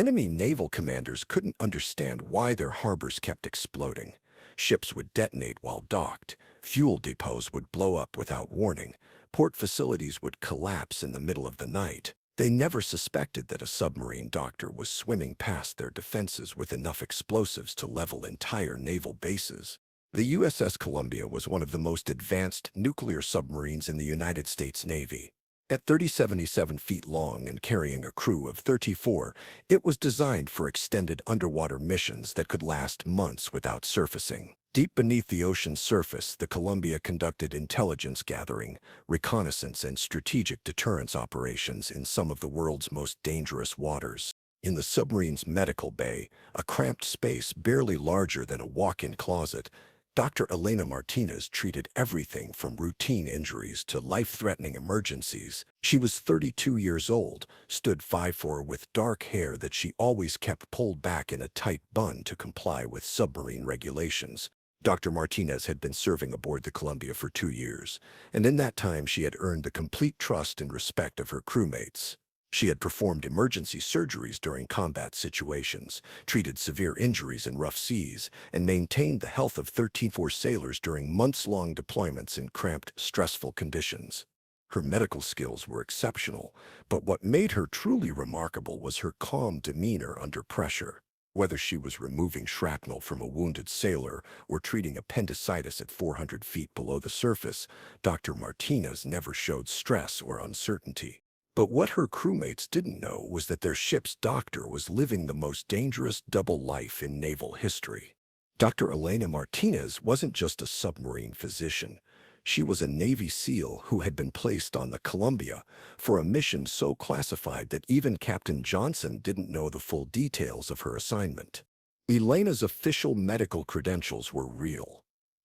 Enemy naval commanders couldn't understand why their harbors kept exploding. Ships would detonate while docked, fuel depots would blow up without warning, port facilities would collapse in the middle of the night. They never suspected that a submarine doctor was swimming past their defenses with enough explosives to level entire naval bases. The USS Columbia was one of the most advanced nuclear submarines in the United States Navy. At 77 feet long and carrying a crew of 34, it was designed for extended underwater missions that could last months without surfacing. Deep beneath the ocean's surface, the Columbia conducted intelligence gathering, reconnaissance, and strategic deterrence operations in some of the world's most dangerous waters. In the submarine's medical bay, a cramped space barely larger than a walk-in closet, Dr. Elena Martinez treated everything from routine injuries to life-threatening emergencies. She was 32 years old, stood 5'4" with dark hair that she always kept pulled back in a tight bun to comply with submarine regulations. Dr. Martinez had been serving aboard the Columbia for 2 years, and in that time she had earned the complete trust and respect of her crewmates. She had performed emergency surgeries during combat situations, treated severe injuries in rough seas, and maintained the health of 13 sailors during months-long deployments in cramped, stressful conditions. Her medical skills were exceptional, but what made her truly remarkable was her calm demeanor under pressure. Whether she was removing shrapnel from a wounded sailor or treating appendicitis at 400 feet below the surface, Dr. Martinez never showed stress or uncertainty. But what her crewmates didn't know was that their ship's doctor was living the most dangerous double life in naval history. Dr. Elena Martinez wasn't just a submarine physician. She was a Navy SEAL who had been placed on the Columbia for a mission so classified that even Captain Johnson didn't know the full details of her assignment. Elena's official medical credentials were real.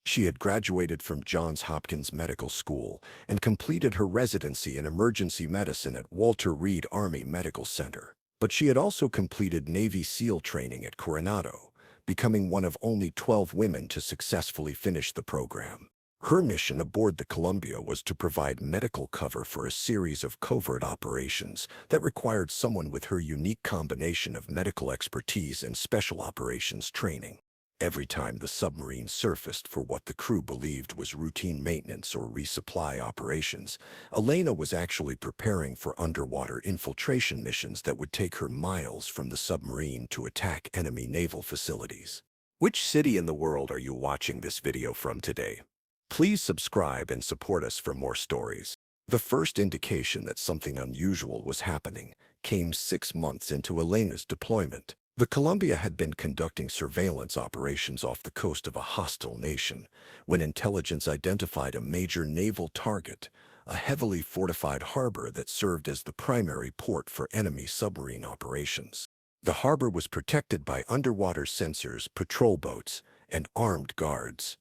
She had graduated from Johns Hopkins Medical School and completed her residency in emergency medicine at Walter Reed Army Medical Center. But she had also completed Navy SEAL training at Coronado, becoming one of only 12 women to successfully finish the program. Her mission aboard the Columbia was to provide medical cover for a series of covert operations that required someone with her unique combination of medical expertise and special operations training. Every time the submarine surfaced for what the crew believed was routine maintenance or resupply operations, Elena was actually preparing for underwater infiltration missions that would take her miles from the submarine to attack enemy naval facilities. Which city in the world are you watching this video from today? Please subscribe and support us for more stories. The first indication that something unusual was happening came 6 months into Elena's deployment. The Columbia had been conducting surveillance operations off the coast of a hostile nation when intelligence identified a major naval target, a heavily fortified harbor that served as the primary port for enemy submarine operations. The harbor was protected by underwater sensors, patrol boats, and armed guards.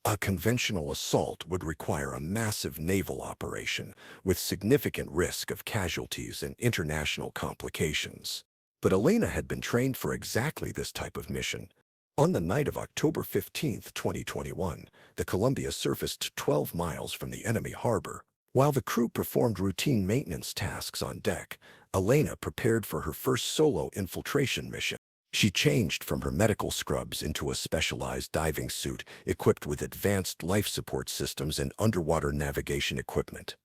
A conventional assault would require a massive naval operation with significant risk of casualties and international complications. But Elena had been trained for exactly this type of mission. On the night of October 15, 2021, the Columbia surfaced 12 miles from the enemy harbor. While the crew performed routine maintenance tasks on deck, Elena prepared for her first solo infiltration mission. She changed from her medical scrubs into a specialized diving suit equipped with advanced life support systems and underwater navigation equipment.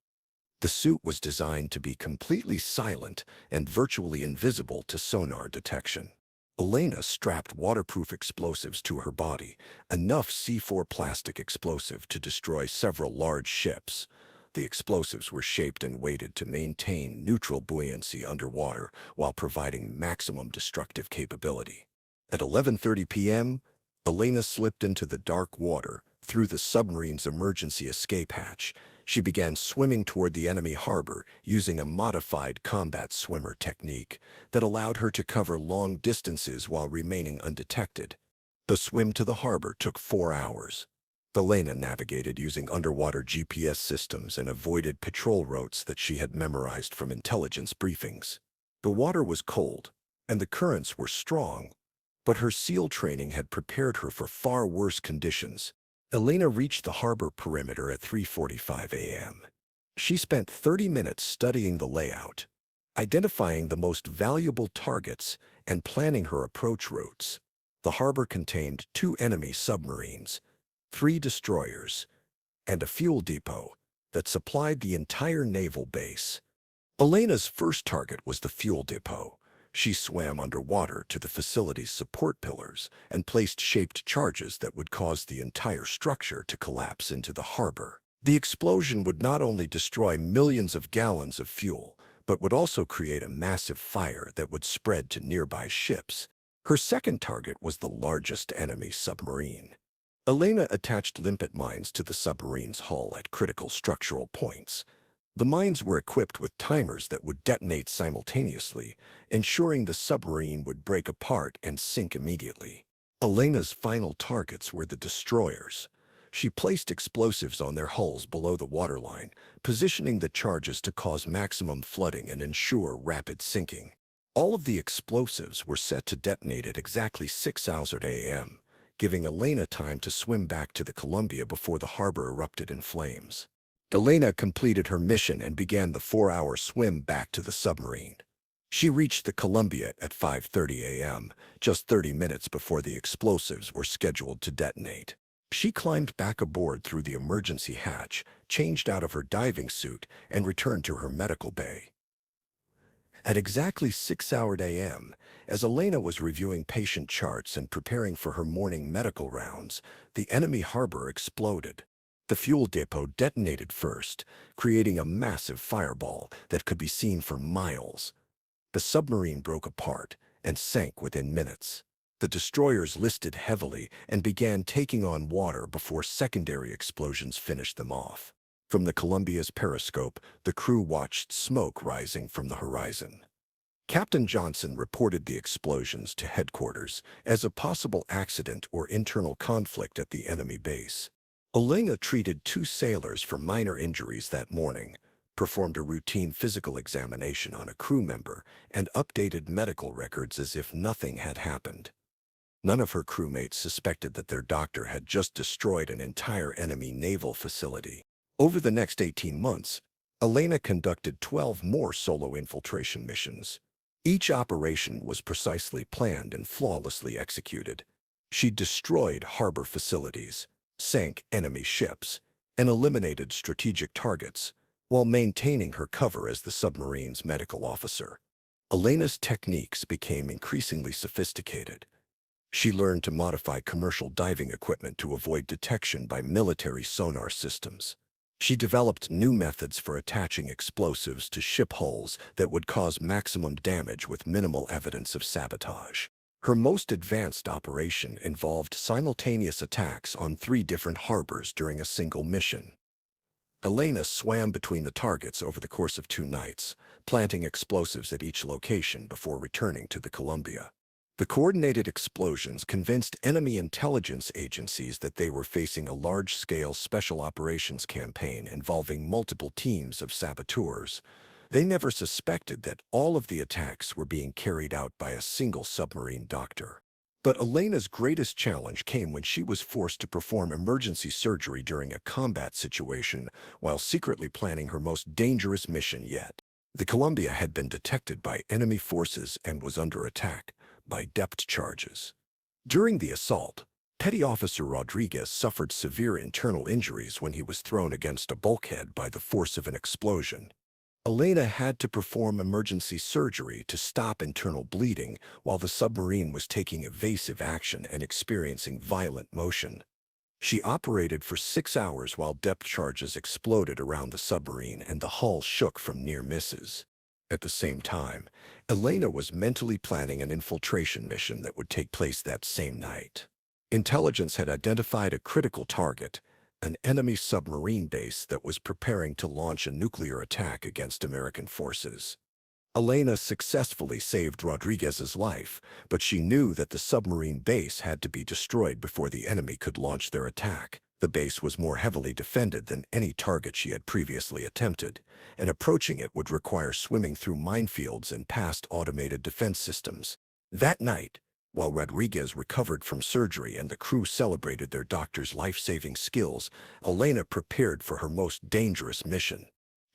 The suit was designed to be completely silent and virtually invisible to sonar detection. Elena strapped waterproof explosives to her body, enough C4 plastic explosive to destroy several large ships. The explosives were shaped and weighted to maintain neutral buoyancy underwater while providing maximum destructive capability. At 11:30 p.m., Elena slipped into the dark water through the submarine's emergency escape hatch. She began swimming toward the enemy harbor using a modified combat swimmer technique that allowed her to cover long distances while remaining undetected. The swim to the harbor took 4 hours. Elena navigated using underwater GPS systems and avoided patrol routes that she had memorized from intelligence briefings. The water was cold, and the currents were strong, but her SEAL training had prepared her for far worse conditions. Elena reached the harbor perimeter at 3:45 a.m. She spent 30 minutes studying the layout. identifying the most valuable targets and planning her approach routes. The harbor contained 2 enemy submarines, 3 destroyers, and a fuel depot that supplied the entire naval base. Elena's first target was the fuel depot. She swam underwater to the facility's support pillars and placed shaped charges that would cause the entire structure to collapse into the harbor. The explosion would not only destroy millions of gallons of fuel, but would also create a massive fire that would spread to nearby ships. Her second target was the largest enemy submarine. Elena attached limpet mines to the submarine's hull at critical structural points. The mines were equipped with timers that would detonate simultaneously, ensuring the submarine would break apart and sink immediately. Elena's final targets were the destroyers. She placed explosives on their hulls below the waterline, positioning the charges to cause maximum flooding and ensure rapid sinking. All of the explosives were set to detonate at exactly 6:00 a.m., giving Elena time to swim back to the Columbia before the harbor erupted in flames. Elena completed her mission and began the 4-hour swim back to the submarine. She reached the Columbia at 5:30 a.m., just 30 minutes before the explosives were scheduled to detonate. She climbed back aboard through the emergency hatch, changed out of her diving suit, and returned to her medical bay. At exactly 6:00 a.m., as Elena was reviewing patient charts and preparing for her morning medical rounds, the enemy harbor exploded. The fuel depot detonated first, creating a massive fireball that could be seen for miles. The submarine broke apart and sank within minutes. The destroyers listed heavily and began taking on water before secondary explosions finished them off. From the Columbia's periscope, the crew watched smoke rising from the horizon. Captain Johnson reported the explosions to headquarters as a possible accident or internal conflict at the enemy base. Elena treated 2 sailors for minor injuries that morning, performed a routine physical examination on a crew member, and updated medical records as if nothing had happened. None of her crewmates suspected that their doctor had just destroyed an entire enemy naval facility. Over the next 18 months, Elena conducted 12 more solo infiltration missions. Each operation was precisely planned and flawlessly executed. She destroyed harbor facilities, sank enemy ships, and eliminated strategic targets, while maintaining her cover as the submarine's medical officer. Elena's techniques became increasingly sophisticated. She learned to modify commercial diving equipment to avoid detection by military sonar systems. She developed new methods for attaching explosives to ship hulls that would cause maximum damage with minimal evidence of sabotage. Her most advanced operation involved simultaneous attacks on 3 different harbors during a single mission. Elena swam between the targets over the course of 2 nights, planting explosives at each location before returning to the Columbia. The coordinated explosions convinced enemy intelligence agencies that they were facing a large-scale special operations campaign involving multiple teams of saboteurs. They never suspected that all of the attacks were being carried out by a single submarine doctor. But Elena's greatest challenge came when she was forced to perform emergency surgery during a combat situation while secretly planning her most dangerous mission yet. The Columbia had been detected by enemy forces and was under attack by depth charges. During the assault, Petty Officer Rodriguez suffered severe internal injuries when he was thrown against a bulkhead by the force of an explosion. Elena had to perform emergency surgery to stop internal bleeding while the submarine was taking evasive action and experiencing violent motion. She operated for 6 hours while depth charges exploded around the submarine and the hull shook from near misses. At the same time, Elena was mentally planning an infiltration mission that would take place that same night. Intelligence had identified a critical target, an enemy submarine base that was preparing to launch a nuclear attack against American forces. Elena successfully saved Rodriguez's life, but she knew that the submarine base had to be destroyed before the enemy could launch their attack. The base was more heavily defended than any target she had previously attempted, and approaching it would require swimming through minefields and past automated defense systems. That night, while Rodriguez recovered from surgery and the crew celebrated their doctor's life-saving skills, Elena prepared for her most dangerous mission.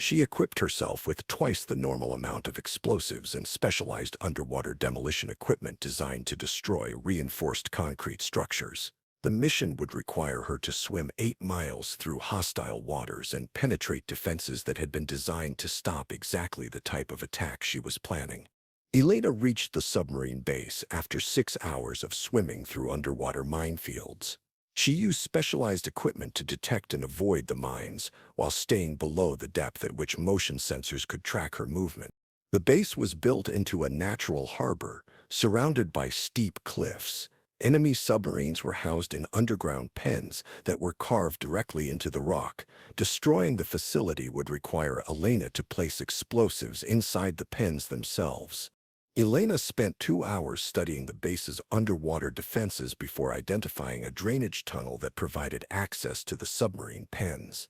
She equipped herself with twice the normal amount of explosives and specialized underwater demolition equipment designed to destroy reinforced concrete structures. The mission would require her to swim 8 miles through hostile waters and penetrate defenses that had been designed to stop exactly the type of attack she was planning. Elena reached the submarine base after 6 hours of swimming through underwater minefields. She used specialized equipment to detect and avoid the mines while staying below the depth at which motion sensors could track her movement. The base was built into a natural harbor, surrounded by steep cliffs. Enemy submarines were housed in underground pens that were carved directly into the rock. Destroying the facility would require Elena to place explosives inside the pens themselves. Elena spent 2 hours studying the base's underwater defenses before identifying a drainage tunnel that provided access to the submarine pens.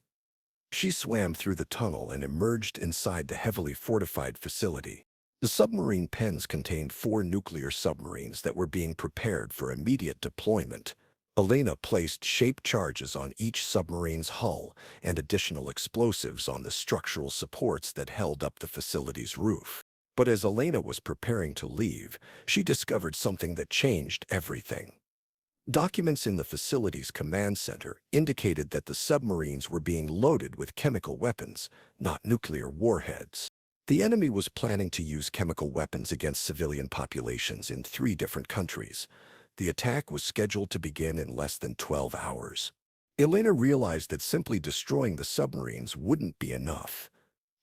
She swam through the tunnel and emerged inside the heavily fortified facility. The submarine pens contained 4 nuclear submarines that were being prepared for immediate deployment. Elena placed shaped charges on each submarine's hull and additional explosives on the structural supports that held up the facility's roof. But as Elena was preparing to leave, she discovered something that changed everything. Documents in the facility's command center indicated that the submarines were being loaded with chemical weapons, not nuclear warheads. The enemy was planning to use chemical weapons against civilian populations in 3 different countries. The attack was scheduled to begin in less than 12 hours. Elena realized that simply destroying the submarines wouldn't be enough.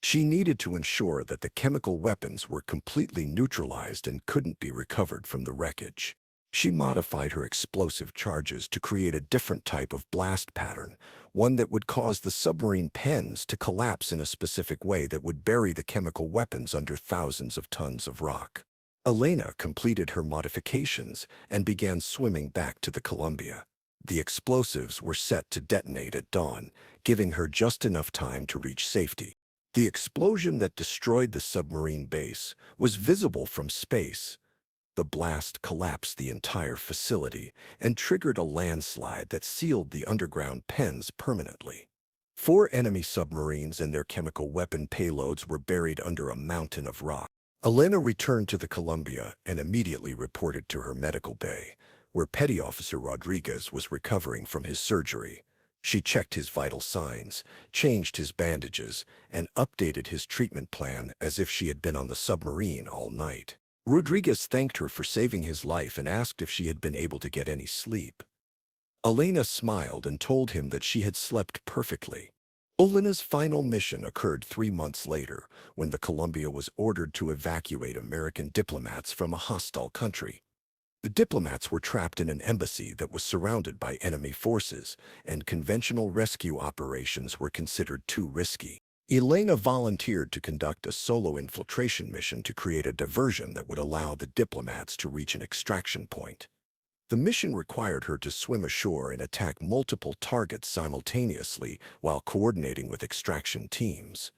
She needed to ensure that the chemical weapons were completely neutralized and couldn't be recovered from the wreckage. She modified her explosive charges to create a different type of blast pattern, one that would cause the submarine pens to collapse in a specific way that would bury the chemical weapons under thousands of tons of rock. Elena completed her modifications and began swimming back to the Columbia. The explosives were set to detonate at dawn, giving her just enough time to reach safety. The explosion that destroyed the submarine base was visible from space. The blast collapsed the entire facility and triggered a landslide that sealed the underground pens permanently. 4 enemy submarines and their chemical weapon payloads were buried under a mountain of rock. Elena returned to the Columbia and immediately reported to her medical bay, where Petty Officer Rodriguez was recovering from his surgery. She checked his vital signs, changed his bandages, and updated his treatment plan as if she had been on the submarine all night. Rodriguez thanked her for saving his life and asked if she had been able to get any sleep. Elena smiled and told him that she had slept perfectly. Elena's final mission occurred 3 months later, when the Columbia was ordered to evacuate American diplomats from a hostile country. The diplomats were trapped in an embassy that was surrounded by enemy forces, and conventional rescue operations were considered too risky. Elena volunteered to conduct a solo infiltration mission to create a diversion that would allow the diplomats to reach an extraction point. The mission required her to swim ashore and attack multiple targets simultaneously while coordinating with extraction teams.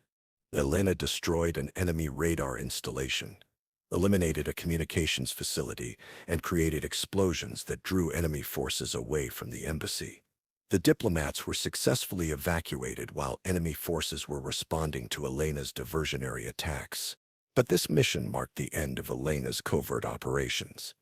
Elena destroyed an enemy radar installation, eliminated a communications facility, and created explosions that drew enemy forces away from the embassy. The diplomats were successfully evacuated while enemy forces were responding to Elena's diversionary attacks. But this mission marked the end of Elena's covert operations.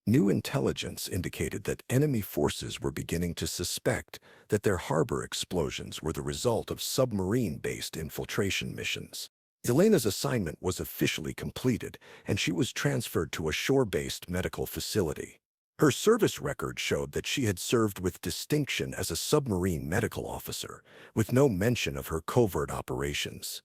New intelligence indicated that enemy forces were beginning to suspect that their harbor explosions were the result of submarine-based infiltration missions. Elena's assignment was officially completed, and she was transferred to a shore-based medical facility. Her service record showed that she had served with distinction as a submarine medical officer, with no mention of her covert operations.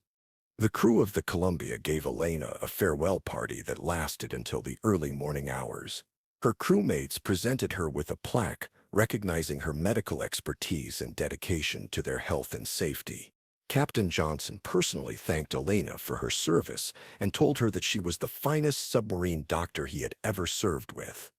The crew of the Columbia gave Elena a farewell party that lasted until the early morning hours. Her crewmates presented her with a plaque recognizing her medical expertise and dedication to their health and safety. Captain Johnson personally thanked Elena for her service and told her that she was the finest submarine doctor he had ever served with.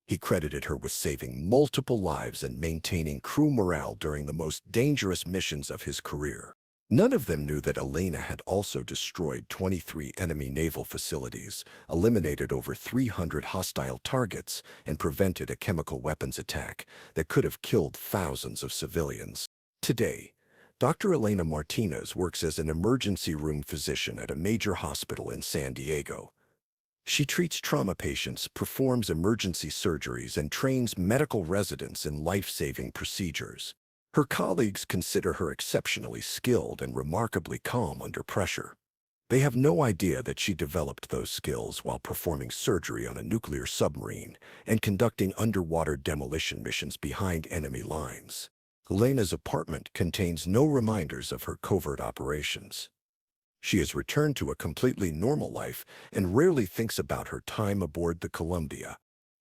He credited her with saving multiple lives and maintaining crew morale during the most dangerous missions of his career. None of them knew that Elena had also destroyed 23 enemy naval facilities, eliminated over 300 hostile targets, and prevented a chemical weapons attack that could have killed thousands of civilians. Today, Dr. Elena Martinez works as an emergency room physician at a major hospital in San Diego. She treats trauma patients, performs emergency surgeries, and trains medical residents in life-saving procedures. Her colleagues consider her exceptionally skilled and remarkably calm under pressure. They have no idea that she developed those skills while performing surgery on a nuclear submarine and conducting underwater demolition missions behind enemy lines. Elena's apartment contains no reminders of her covert operations. She has returned to a completely normal life and rarely thinks about her time aboard the Columbia.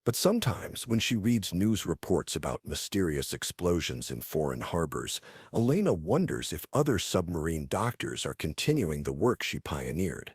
But sometimes, when she reads news reports about mysterious explosions in foreign harbors, Elena wonders if other submarine doctors are continuing the work she pioneered.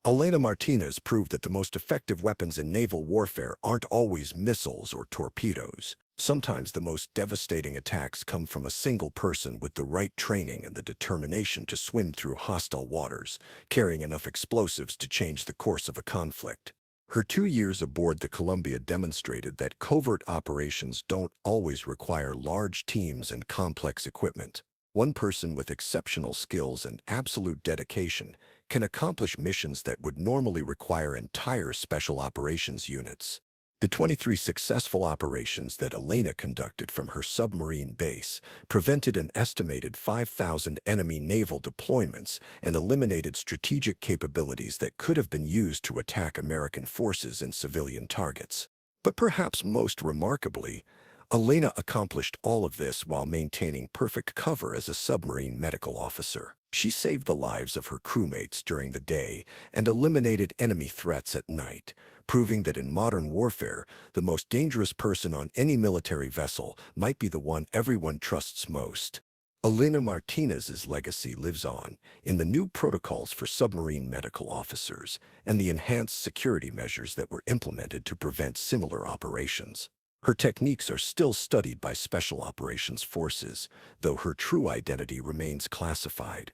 Elena Martinez proved that the most effective weapons in naval warfare aren't always missiles or torpedoes. Sometimes the most devastating attacks come from a single person with the right training and the determination to swim through hostile waters, carrying enough explosives to change the course of a conflict. Her 2 years aboard the Columbia demonstrated that covert operations don't always require large teams and complex equipment. One person with exceptional skills and absolute dedication can accomplish missions that would normally require entire special operations units. The 23 successful operations that Elena conducted from her submarine base prevented an estimated 5,000 enemy naval deployments and eliminated strategic capabilities that could have been used to attack American forces and civilian targets. But perhaps most remarkably, Elena accomplished all of this while maintaining perfect cover as a submarine medical officer. She saved the lives of her crewmates during the day and eliminated enemy threats at night, proving that in modern warfare, the most dangerous person on any military vessel might be the one everyone trusts most. Elena Martinez's legacy lives on in the new protocols for submarine medical officers and the enhanced security measures that were implemented to prevent similar operations. Her techniques are still studied by Special Operations Forces, though her true identity remains classified.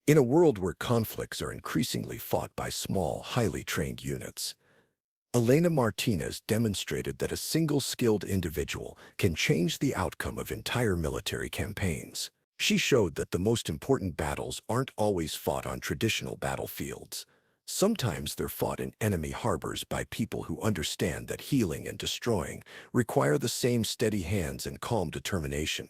In a world where conflicts are increasingly fought by small, highly trained units, Elena Martinez demonstrated that a single skilled individual can change the outcome of entire military campaigns. She showed that the most important battles aren't always fought on traditional battlefields. Sometimes they're fought in enemy harbors by people who understand that healing and destroying require the same steady hands and calm determination.